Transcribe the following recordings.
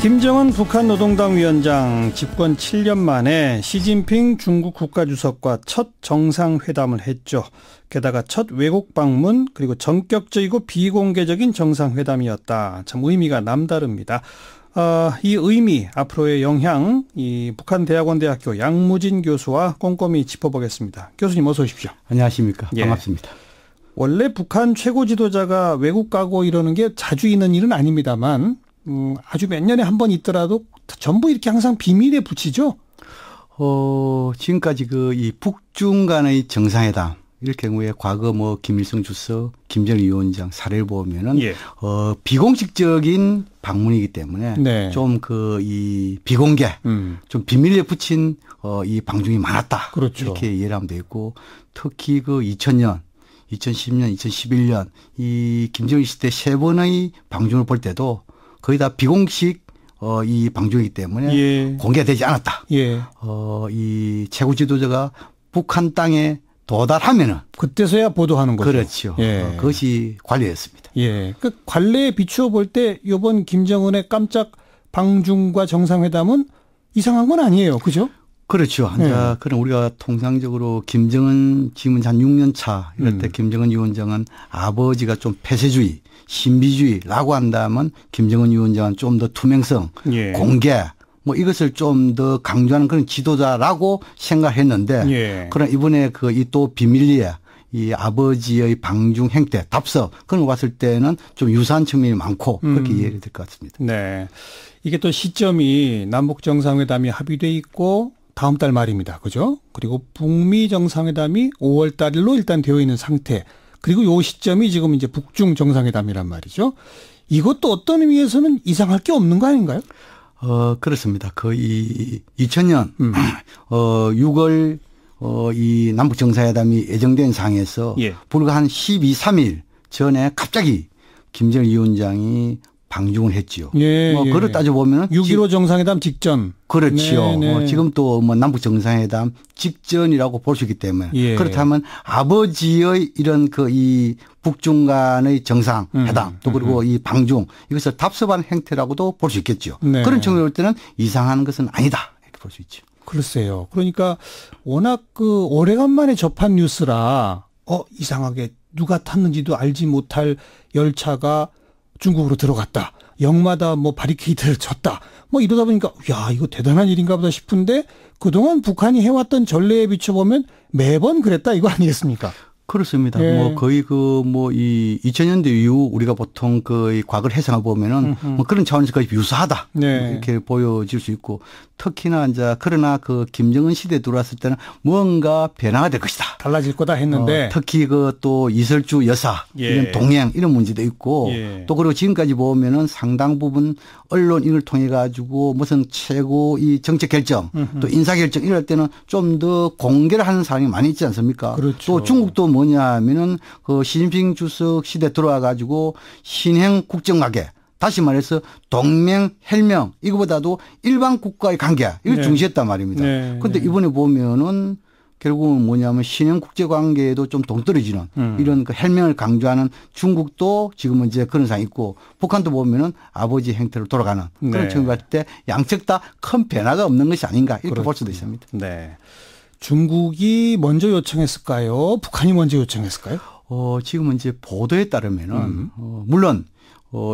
김정은 북한 노동당 위원장 집권 7년 만에 시진핑 중국 국가주석과 첫 정상회담을 했죠. 게다가 첫 외국 방문 그리고 전격적이고 비공개적인 정상회담이었다. 참 의미가 남다릅니다. 이 의미 앞으로의 영향 이 북한대학원대학교 양무진 교수와 꼼꼼히 짚어보겠습니다. 교수님 어서 오십시오. 안녕하십니까. 예. 반갑습니다. 원래 북한 최고 지도자가 외국 가고 이러는 게 자주 있는 일은 아닙니다만 아주 몇 년에 한 번 있더라도 전부 이렇게 항상 비밀에 붙이죠. 지금까지 이 북중 간의 정상회담 이럴 경우에 과거 김일성 주석, 김정일 위원장 사례를 보면은 예. 비공식적인 방문이기 때문에 네. 좀 이 비공개, 좀 비밀에 붙인 이 방중이 많았다. 그렇죠. 이렇게 이해를 하면 되고 특히 2000년, 2010년, 2011년 이 김정일 시대 세 번의 방중을 볼 때도 거의 다 비공식 이 방중이기 때문에 예. 공개되지 않았다. 예. 이 최고 지도자가 북한 땅에 도달하면은 그때서야 보도하는 거죠. 그렇죠. 예. 그것이 관례였습니다. 예. 그 관례에 비추어 볼 때 이번 김정은의 깜짝 방중과 정상회담은 이상한 건 아니에요. 그죠? 그렇죠. 예. 그럼 우리가 통상적으로 김정은 지금은 한 6년 차 이럴 때 김정은 위원장은 아버지가 좀 폐쇄주의, 신비주의라고 한다면 김정은 위원장은 좀 더 투명성, 예. 공개 이것을 좀 더 강조하는 그런 지도자라고 생각했는데 예. 그러나 이번에 이 또 비밀리에 이 아버지의 방중 행태, 답석 그런 거 봤을 때는 좀 유사한 측면이 많고 그렇게 이해가 될 것 같습니다. 네. 이게 또 시점이 남북 정상회담이 합의돼 있고 다음 달 말입니다. 그죠? 그리고 북미 정상회담이 5월 달로 일단 되어 있는 상태. 그리고 요 시점이 지금 이제 북중 정상회담이란 말이죠. 이것도 어떤 의미에서는 이상할 게 없는 거 아닌가요? 그렇습니다. 거의 2000년 6월 이 남북 정상회담이 예정된 상에서 예. 불과 한 12, 3일 전에 갑자기 김정일 위원장이 방중을 했지요. 예, 그걸 따져보면 6.15 정상회담 직전. 그렇죠. 네, 네. 지금 또 남북 정상회담 직전이라고 볼 수 있기 때문에 예. 그렇다면 아버지의 이런 이 북중 간의 정상회담 또 그리고 이 방중 이것을 답습한 행태라고도 볼 수 있겠죠. 네. 그런 측면으로 볼 때는 이상한 것은 아니다 이렇게 볼 수 있죠. 글쎄요. 그러니까 워낙 오래간만에 접한 뉴스라 이상하게 누가 탔는지도 알지 못할 열차가 중국으로 들어갔다. 역마다 바리케이드를 쳤다. 이러다 보니까 야 이거 대단한 일인가 보다 싶은데 그동안 북한이 해왔던 전례에 비춰보면 매번 그랬다 이거 아니겠습니까? 그렇습니다. 예. 거의 이 2000년대 이후 우리가 보통 이 과거를 해석해 보면은 그런 차원에서 거의 유사하다. 네. 이렇게 보여질 수 있고 특히나 그러나 김정은 시대에 들어왔을 때는 뭔가 변화가 될 것이다. 달라질 거다 했는데 특히 또 이설주 여사 예. 이런 동행 이런 문제도 있고 예. 또 그리고 지금까지 보면은 상당 부분 언론인을 통해 가지고 무슨 최고 이 정책 결정 또 인사 결정 이럴 때는 좀 더 공개를 하는 사람이 많이 있지 않습니까? 그렇죠. 또 중국도 뭐냐 하면은 시진핑 주석 시대 들어와 가지고 신행 국정가계 다시 말해서 동맹 혈명 이거보다도 일반 국가의 관계 이걸 네. 중시했단 말입니다. 그런데 네. 이번에 보면은 결국은 뭐냐면 신형 국제관계에도 좀 동떨어지는 이런 혈명을 강조하는 중국도 지금은 이제 그런 상황이 있고 북한도 보면은 아버지 행태로 돌아가는 그런 네. 측면을 봤을 때 양측 다 큰 변화가 없는 것이 아닌가 이렇게 그렇죠. 볼 수도 있습니다. 네. 중국이 먼저 요청했을까요? 북한이 먼저 요청했을까요? 지금은 이제 보도에 따르면은 물론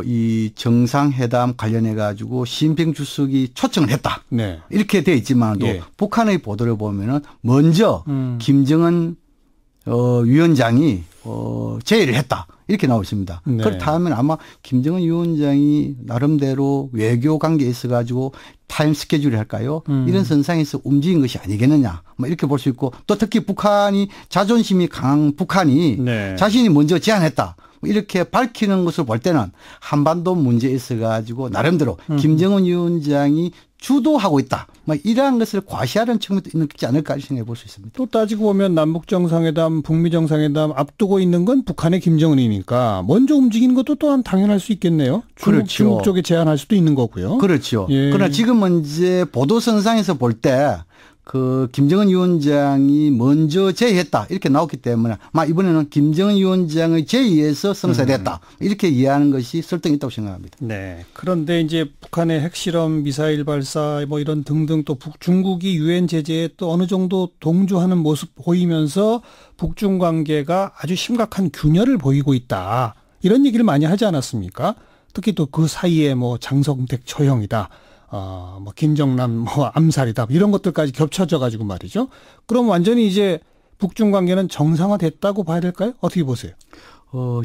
이 정상회담 관련해 가지고 시진핑 주석이 초청을 했다. 네. 이렇게 돼 있지만도 예. 북한의 보도를 보면은 먼저 김정은 위원장이 제의를 했다. 이렇게 나오고 있습니다. 네. 그렇다면 아마 김정은 위원장이 나름대로 외교 관계에 있어 가지고 타임 스케줄이 할까요? 이런 선상에서 움직인 것이 아니겠느냐. 이렇게 볼 수 있고 또 특히 북한이 자존심이 강한 북한이 네. 자신이 먼저 제안했다. 이렇게 밝히는 것을 볼 때는 한반도 문제에 있어 가지고 나름대로 김정은 위원장이 주도하고 있다. 이러한 것을 과시하는 측면도 있지 않을까 생각해 볼 수 있습니다. 또 따지고 보면 남북 정상회담, 북미 정상회담 앞두고 있는 건 북한의 김정은이니까 먼저 움직이는 것도 또한 당연할 수 있겠네요. 그렇죠. 중국 쪽에 제안할 수도 있는 거고요. 그렇죠. 예. 그러나 지금은 이제 보도선상에서 볼 때 그 김정은 위원장이 먼저 제의했다 이렇게 나왔기 때문에 막 이번에는 김정은 위원장의 제의에서 성사됐다 이렇게 이해하는 것이 설득이 있다고 생각합니다. 네. 그런데 이제 북한의 핵실험, 미사일 발사 뭐 이런 등등 또 중국이 유엔 제재에 또 어느 정도 동조하는 모습 보이면서 북중 관계가 아주 심각한 균열을 보이고 있다. 이런 얘기를 많이 하지 않았습니까? 특히 또 그 사이에 뭐 장성택 처형이다. 뭐 김정남 뭐 암살이다 이런 것들까지 겹쳐져 가지고 말이죠. 그럼 완전히 이제 북중 관계는 정상화됐다고 봐야 될까요? 어떻게 보세요?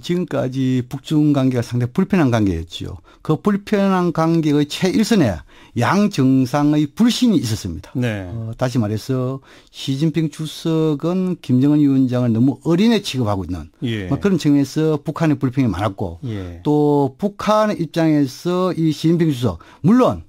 지금까지 북중 관계가 상당히 불편한 관계였죠. 그 불편한 관계의 최일선에 양 정상의 불신이 있었습니다. 네. 다시 말해서 시진핑 주석은 김정은 위원장을 너무 어린애 취급하고 있는 예. 그런 측면에서 북한의 불평이 많았고 예. 또 북한의 입장에서 이 시진핑 주석 물론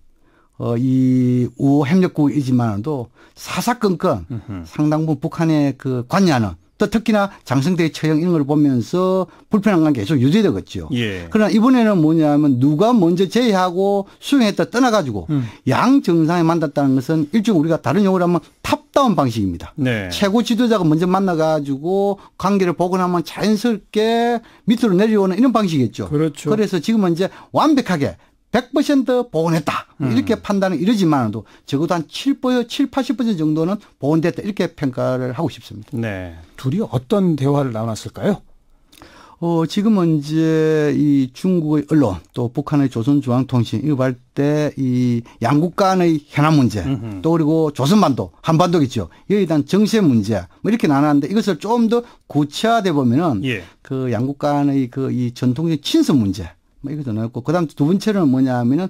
이 우호 협력국이지만도 사사건건 상당 부분 북한의 그 관여하는 또 특히나 장성대 처형 이런 걸 보면서 불편한 관계가 계속 유지되겠죠. 예. 그러나 이번에는 뭐냐면 누가 먼저 제의하고 수용했다 떠나가지고 양 정상에 만났다는 것은 일종의 우리가 다른 용어로 하면 탑다운 방식입니다. 네. 최고 지도자가 먼저 만나가지고 관계를 보고 나면 자연스럽게 밑으로 내려오는 이런 방식이겠죠. 그렇죠. 그래서 지금은 이제 완벽하게 100% 복원했다. 이렇게 판단은 이러지만도 적어도 한 7%, 80% 정도는 복원됐다. 이렇게 평가를 하고 싶습니다. 네. 둘이 어떤 대화를 나눴을까요? 지금은 이제 이 중국의 언론 또 북한의 조선중앙통신 이거 할 때 이 양국 간의 현안 문제 또 그리고 조선반도 한반도겠죠. 여기에 대한 정세 문제 뭐 이렇게 나눴는데 이것을 좀 더 구체화돼 보면은 예. 그 양국 간의 그 이 전통적 친선 문제 뭐 이것도 나왔고 그다음 두 번째는 뭐냐 하면은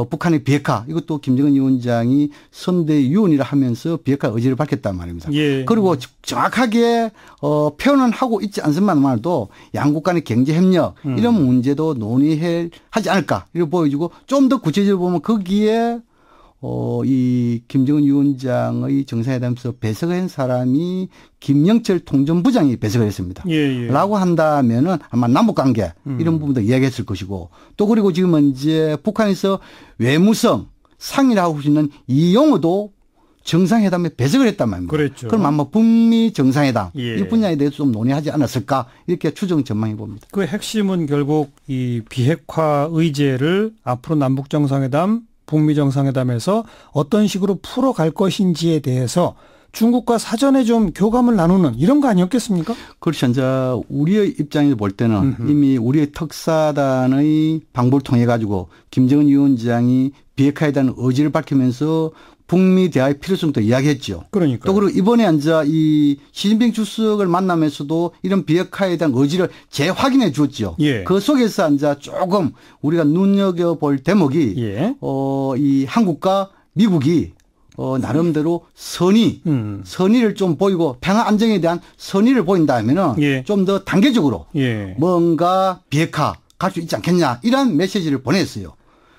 북한의 비핵화 이것도 김정은 위원장이 선대위원이라 하면서 비핵화 의지를 밝혔단 말입니다. 예. 그리고 정확하게 표현은 하고 있지 않지만도 양국 간의 경제 협력 이런 문제도 논의하지 않을까 이렇게 보여지고 좀 더 구체적으로 보면 거기에 이 김정은 위원장의 정상회담에서 배석한 사람이 김영철 통전부장이 배석을 했습니다. 예. 라고 한다면은 아마 남북관계 이런 부분도 이야기했을 것이고 또 그리고 지금은 이제 북한에서 외무성 상이라고 할 수 있는 이 용어도 정상회담에 배석을 했단 말입니다. 그랬죠. 그럼 아마 북미 정상회담 예. 이 분야에 대해서 좀 논의하지 않았을까 이렇게 추정 전망해 봅니다. 그 핵심은 결국 이 비핵화 의제를 앞으로 남북 정상회담 북미 정상회담에서 어떤 식으로 풀어갈 것인지에 대해서 중국과 사전에 좀 교감을 나누는 이런 거 아니었겠습니까? 그렇죠. 이제 우리의 입장에서 볼 때는 이미 우리의 특사단의 방법을 통해 가지고 김정은 위원장이 비핵화에 대한 의지를 밝히면서 북미 대화의 필요성도 이야기했죠. 그러니까. 또 그리고 이번에 앉아 이 시진핑 주석을 만나면서도 이런 비핵화에 대한 의지를 재확인해 주었죠. 예. 그 속에서 앉아 조금 우리가 눈여겨볼 대목이 예. 이 한국과 미국이 나름대로 선의를 좀 보이고 평화 안정에 대한 선의를 보인다면은 예. 좀 더 단계적으로 예. 뭔가 비핵화 갈 수 있지 않겠냐 이런 메시지를 보냈어요.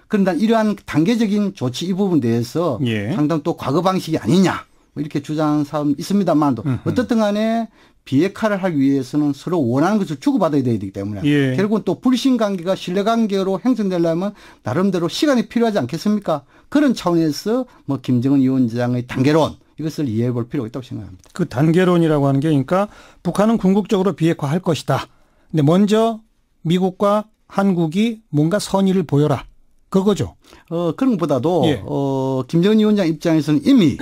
그런데 이러한 단계적인 조치 이 부분에 대해서 예. 상당 또 과거 방식이 아니냐 뭐 이렇게 주장하는 사람 있습니다만도 어떻든 간에 비핵화를 하기 위해서는 서로 원하는 것을 주고받아야 되기 때문에 예. 결국은 또 불신관계가 신뢰관계로 형성되려면 나름대로 시간이 필요하지 않겠습니까? 그런 차원에서 뭐 김정은 위원장의 단계론 이것을 이해해 볼 필요가 있다고 생각합니다. 그 단계론이라고 하는 게 그러니까 북한은 궁극적으로 비핵화할 것이다. 근데 먼저 미국과 한국이 뭔가 선의를 보여라. 그거죠. 그런 것보다도 예. 김정은 위원장 입장에서는 이미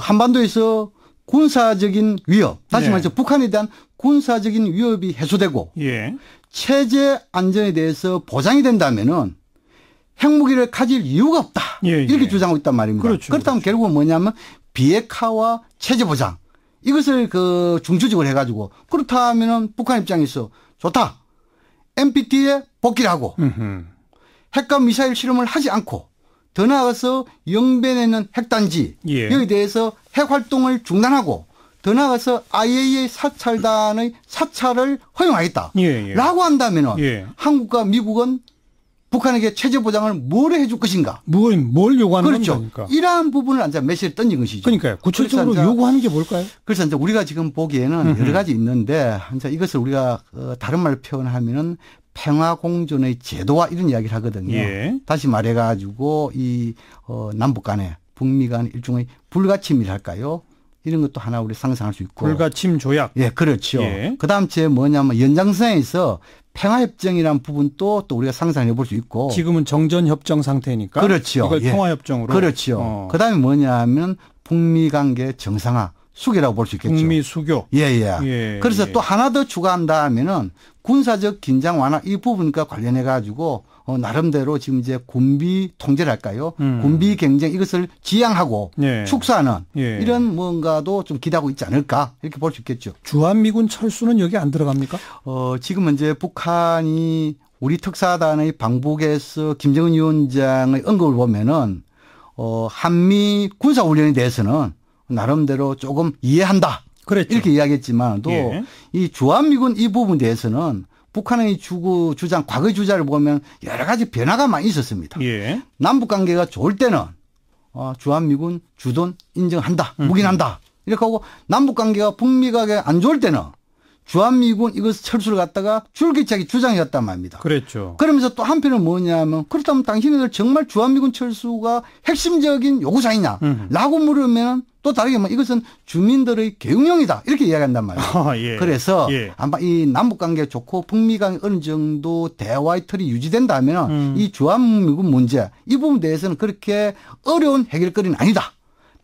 한반도에서 군사적인 위협, 다시 말해서 북한에 대한 군사적인 위협이 해소되고 예. 체제 안전에 대해서 보장이 된다면은 핵무기를 가질 이유가 없다. 예. 이렇게 주장하고 있단 말입니다. 그렇죠. 그렇다면 결국은 뭐냐면 비핵화와 체제 보장 이것을 그 중추적으로 해가지고 그렇다면은 북한 입장에서 좋다. NPT에 복귀를 하고 핵과 미사일 실험을 하지 않고 더 나아가서 영변에 있는 핵단지 예. 여기에 대해서 핵 활동을 중단하고 더 나아가서 IAEA 사찰단의 사찰을 허용하겠다. 예. 라고 한다면 예. 한국과 미국은 북한에게 체제 보장을 뭘 해줄 것인가. 뭘 요구하는 그렇죠. 겁니까? 이러한 부분을 이제 메시지를 던진 것이죠. 그러니까요. 구체적으로 요구하는 게 뭘까요? 그래서 이제 우리가 지금 보기에는 여러 가지 있는데 이제 이것을 우리가 다른 말로 표현하면은 평화공존의 제도화 이런 이야기를 하거든요. 예. 다시 말해가지고 이 남북 간에 북미 간 일종의 불가침이랄까요? 이런 것도 하나 우리 상상할 수 있고. 불가침 조약. 예, 그렇죠. 예. 그다음 제 뭐냐면 연장선에서 평화협정이라는 부분도 또 우리가 상상해 볼 수 있고. 지금은 정전협정 상태니까. 그렇죠. 이걸 예. 평화협정으로. 그렇죠. 그다음에 뭐냐면 북미 관계 정상화 수교라고 볼 수 있겠죠. 북미 수교. 예. 그래서 또 하나 더 추가한다 하면은 군사적 긴장 완화 이 부분과 관련해 가지고 나름대로 지금 이제 군비 통제랄까요? 군비 경쟁 이것을 지향하고 축소하는 이런 뭔가도 좀 기대하고 있지 않을까 이렇게 볼 수 있겠죠. 주한미군 철수는 여기 안 들어갑니까? 지금 이제 북한이 우리 특사단의 방북에서 김정은 위원장의 언급을 보면은 한미 군사훈련에 대해서는 나름대로 조금 이해한다. 그랬죠. 이렇게 이야기했지만도 이 주한미군 이 부분에 대해서는 북한의 주장, 과거의 주자를 보면 여러 가지 변화가 많이 있었습니다. 남북 관계가 좋을 때는 주한미군 주둔 인정한다. 묵인한다. 이렇게 하고 남북 관계가 북미 관계가 안 좋을 때는 주한미군 이것 철수를 갖다가 줄기차게 주장해왔단 말입니다. 그랬죠. 그러면서 또 한편은 뭐냐면 그렇다면 당신들 정말 주한미군 철수가 핵심적인 요구사항이냐 라고 물으면 또 다르게 뭐 이것은 주민들의 교육용이다 이렇게 이야기한단 말이에요. 그래서 아마 이 남북관계 좋고 북미관계 어느 정도 대화의 틀이 유지된다면 이 주한미군 문제 이 부분에 대해서는 그렇게 어려운 해결거리는 아니다.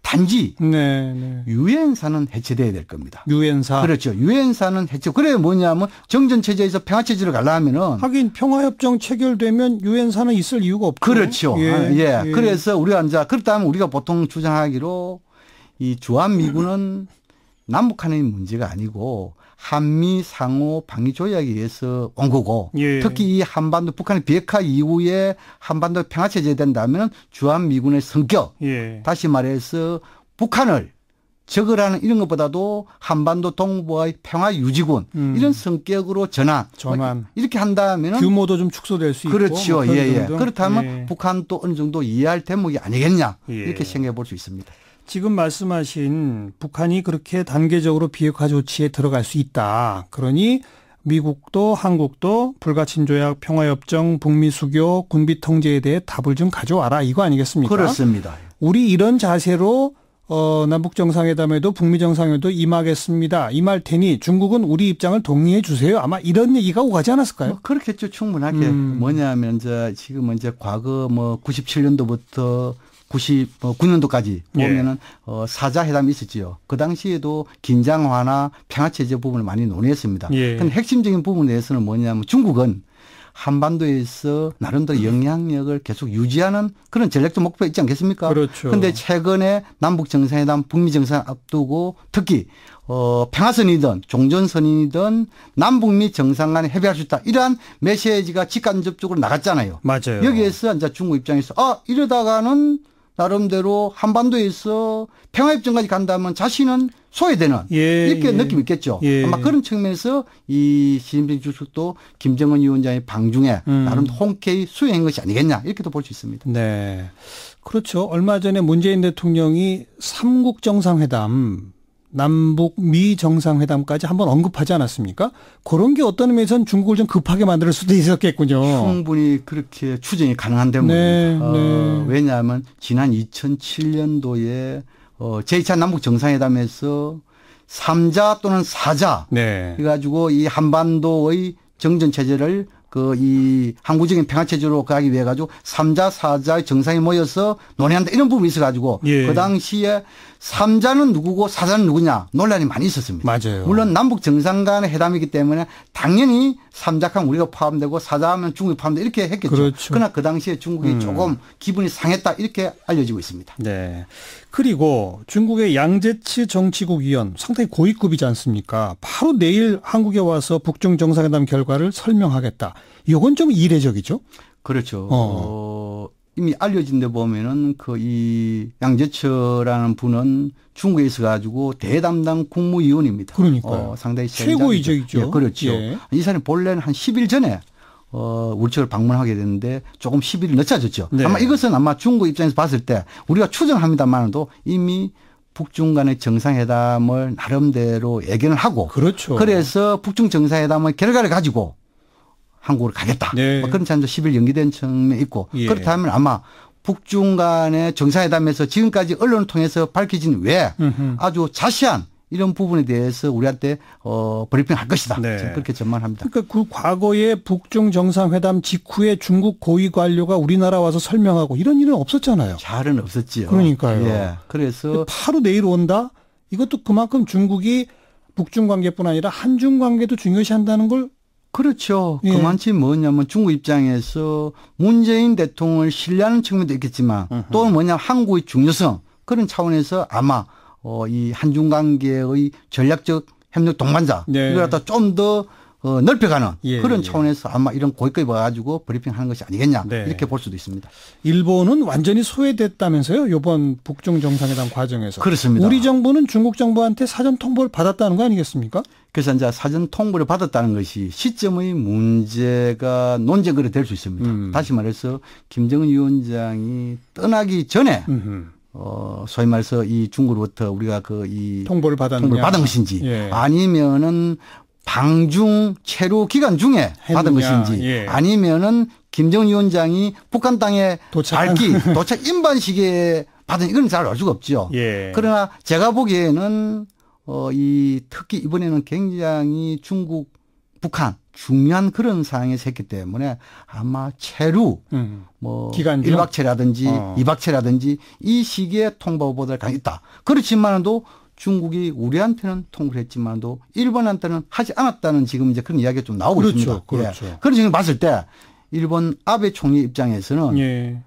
단지 유엔사는 해체돼야 될 겁니다. 유엔사. 그렇죠. 유엔사는 해체. 그래 뭐냐면 정전체제에서 평화체제로 가려면 하긴 평화협정 체결되면 유엔사는 있을 이유가 없죠. 그렇죠. 그래서 우리가 이제 그렇다면 우리가 보통 주장하기로 이 주한미군은 남북한의 문제가 아니고 한미 상호 방위 조약에 의해서 온 거고 특히 이 한반도 북한의 비핵화 이후에 한반도 평화체제 된다면 주한미군의 성격 다시 말해서 북한을 적으라는 이런 것보다도 한반도 동북아의 평화 유지군 이런 성격으로 전환 이렇게 한다면 규모도 좀 축소될 수 있고 그렇죠. 그렇다면 북한도 어느 정도 이해할 대목이 아니겠냐 이렇게 생각해 볼 수 있습니다. 지금 말씀하신 북한이 그렇게 단계적으로 비핵화 조치에 들어갈 수 있다. 그러니 미국도 한국도 불가침조약, 평화협정, 북미 수교, 군비 통제에 대해 답을 좀 가져와라. 이거 아니겠습니까? 그렇습니다. 우리 이런 자세로 남북 정상회담에도 북미 정상회담에도 임하겠습니다. 임할 테니 중국은 우리 입장을 동의해 주세요. 아마 이런 얘기가 오가지 않았을까요? 그렇겠죠. 충분하게. 뭐냐면 지금 이제 과거 97년도부터 99년도까지 보면은 사자 회담이 있었지요. 그 당시에도 긴장 완화, 평화체제 부분을 많이 논의했습니다. 그런데 핵심적인 부분에 대해서는 뭐냐면 중국은 한반도에서 나름대로 영향력을 계속 유지하는 그런 전략적 목표가 있지 않겠습니까? 그렇죠. 그런데 최근에 남북 정상회담, 북미 정상회담 앞두고 특히 평화선이든 종전선이든 남북미 정상 간에 협의할 수 있다. 이러한 메시지가 직간접적으로 나갔잖아요. 맞아요. 여기에서 이제 중국 입장에서 이러다가는 나름대로 한반도에서 평화협정까지 간다면 자신은 소외되는 이렇게 느낌이 있겠죠. 아마 그런 측면에서 이 시진핑 주석도 김정은 위원장의 방중에 나름 흔쾌히 수행한 것이 아니겠냐 이렇게도 볼 수 있습니다. 네, 그렇죠. 얼마 전에 문재인 대통령이 삼국 정상회담, 남북 미 정상회담까지 한번 언급하지 않았습니까? 그런 게 어떤 의미에서는 중국을 좀 급하게 만들 수도 있었겠군요. 충분히 그렇게 추정이 가능한 대목입니다. 왜냐하면 지난 2007년도에 제2차 남북 정상회담에서 3자 또는 4자 해가지고 이 한반도의 정전체제를 이 항구적인 평화체제로 가기 위해 가지고 3자, 4자의 정상이 모여서 논의한다 이런 부분이 있어가지고 그 당시에 3자는 누구고 4자는 누구냐 논란이 많이 있었습니다. 맞아요. 물론 남북 정상 간의 회담이기 때문에 당연히 3자하면 우리가 포함되고 4자하면 중국이 포함되고 이렇게 했겠죠. 그렇죠. 그러나 그 당시에 중국이 조금 기분이 상했다 이렇게 알려지고 있습니다. 네. 그리고 중국의 양제츠 정치국 위원 상당히 고위급이지 않습니까? 바로 내일 한국에 와서 북중 정상회담 결과를 설명하겠다. 이건 좀 이례적이죠? 그렇죠. 이미 알려진 데 보면은 이 양제처라는 분은 중국에 있어 가지고 대담당 국무위원입니다. 그러니까요. 상당히 최고위적이죠. 그렇죠. 이 사람이 본래는 한 10일 전에 우리 측을 방문하게 됐는데 조금 10일 늦춰졌죠. 아마 이것은 아마 중국 입장에서 봤을 때 우리가 추정합니다만도 이미 북중 간의 정상회담을 나름대로 예견을 하고 그래서 북중 정상회담의 결과를 가지고 한국으로 가겠다. 그런 차원에서 10일 연기된 측면이 있고 그렇다면 아마 북중 간의 정상회담에서 지금까지 언론을 통해서 밝혀진 외에 아주 자세한 이런 부분에 대해서 우리한테 브리핑할 것이다. 네. 저는 그렇게 전망합니다. 그러니까 그 과거에 북중 정상회담 직후에 중국 고위 관료가 우리나라 와서 설명하고 이런 일은 없었잖아요. 잘은 없었지요. 그러니까요. 예. 그래서 바로 내일 온다? 이것도 그만큼 중국이 북중 관계뿐 아니라 한중 관계도 중요시한다는 걸. 그렇죠. 예. 그만치 뭐냐면 중국 입장에서 문재인 대통령을 신뢰하는 측면도 있겠지만 또 뭐냐 한국의 중요성 그런 차원에서 아마 이 한중 관계의 전략적 협력 동반자 네. 이걸 갖다 좀 더 넓혀가는 예, 그런 차원에서 아마 이런 고위급이 와가지고 브리핑하는 것이 아니겠냐 네. 이렇게 볼 수도 있습니다. 일본은 완전히 소외됐다면서요? 이번 북중 정상회담 과정에서. 그렇습니다. 우리 정부는 중국 정부한테 사전 통보를 받았다는 거 아니겠습니까? 그래서 이제 사전 통보를 받았다는 것이 시점의 문제가 논쟁거리 될 수 있습니다. 다시 말해서 김정은 위원장이 떠나기 전에 소위 말해서 이 중국으로부터 우리가 이 통보를 받았느냐. 받은 것인지 예. 아니면은 방중 체류 기간 중에 받은 했느냐. 것인지 예. 아니면은 김정은 위원장이 북한 땅에 도착 임반 시기에 받은 이건 잘 알 수가 없죠. 예. 그러나 제가 보기에는 특히 이번에는 굉장히 중국, 북한 중요한 그런 상황에서 했기 때문에 아마 체류 기간 중? 1박체라든지 2박체라든지 이 시기에 통보보다 가능성이 있다. 그렇지만도 중국이 우리한테는 통보를 했지만도 일본한테는 하지 않았다는 지금 이제 그런 이야기가 좀 나오고 그렇죠. 있습니다. 그렇죠. 예. 그런 지금 봤을 때 일본 아베 총리 입장에서는 예.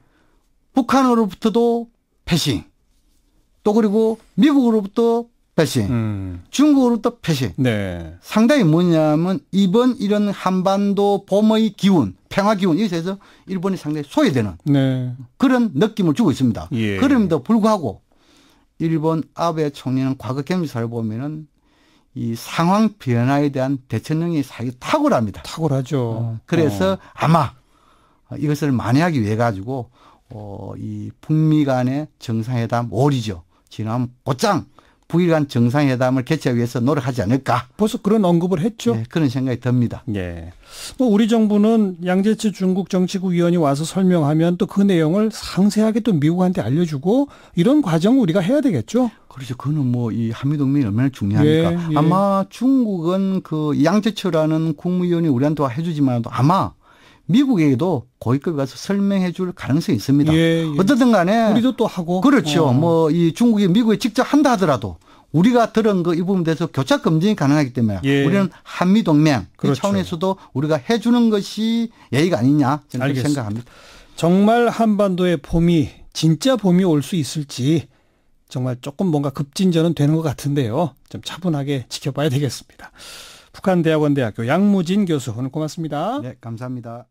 북한으로부터도 패싱 또 그리고 미국으로부터 패싱 중국으로부터 패싱 네. 상당히 뭐냐면 이번 이런 한반도 봄의 기운 평화 기운 이것에서 일본이 상당히 소외되는 네. 그런 느낌을 주고 있습니다. 예. 그럼에도 불구하고 일본 아베 총리는 과거 경험을 보면은 이 상황 변화에 대한 대처 능력이 상당히 탁월합니다. 탁월하죠. 그래서 아마 이것을 만회하기 위해 가지고 이 북미 간의 정상회담 5월이죠. 지난 곧장 북일 간 정상회담을 개최하기 위해서 노력하지 않을까. 벌써 그런 언급을 했죠. 네, 그런 생각이 듭니다. 예. 우리 정부는 양재치 중국 정치국 위원이 와서 설명하면 또 그 내용을 상세하게 또 미국한테 알려주고 이런 과정을 우리가 해야 되겠죠. 그렇죠. 그거는 이 한미동맹이 얼마나 중요합니까? 예, 예. 아마 중국은 양재철이라는 국무위원이 우리한테 와 해주지만도 아마 미국에게도 고위급에 가서 설명해 줄 가능성이 있습니다. 예, 예. 어쨌든 간에. 우리도 또 하고. 그렇죠. 이 중국이 미국에 직접 한다 하더라도 우리가 들은 이 부분에 대해서 교차 검증이 가능하기 때문에 예. 우리는 한미동맹 그렇죠. 이 차원에서도 우리가 해주는 것이 예의가 아니냐 저는 그렇게 생각합니다. 정말 한반도의 봄이 진짜 봄이 올 수 있을지 정말 조금 뭔가 급진전은 되는 것 같은데요. 좀 차분하게 지켜봐야 되겠습니다. 북한대학원 대학교 양무진 교수 오늘 고맙습니다. 네, 감사합니다.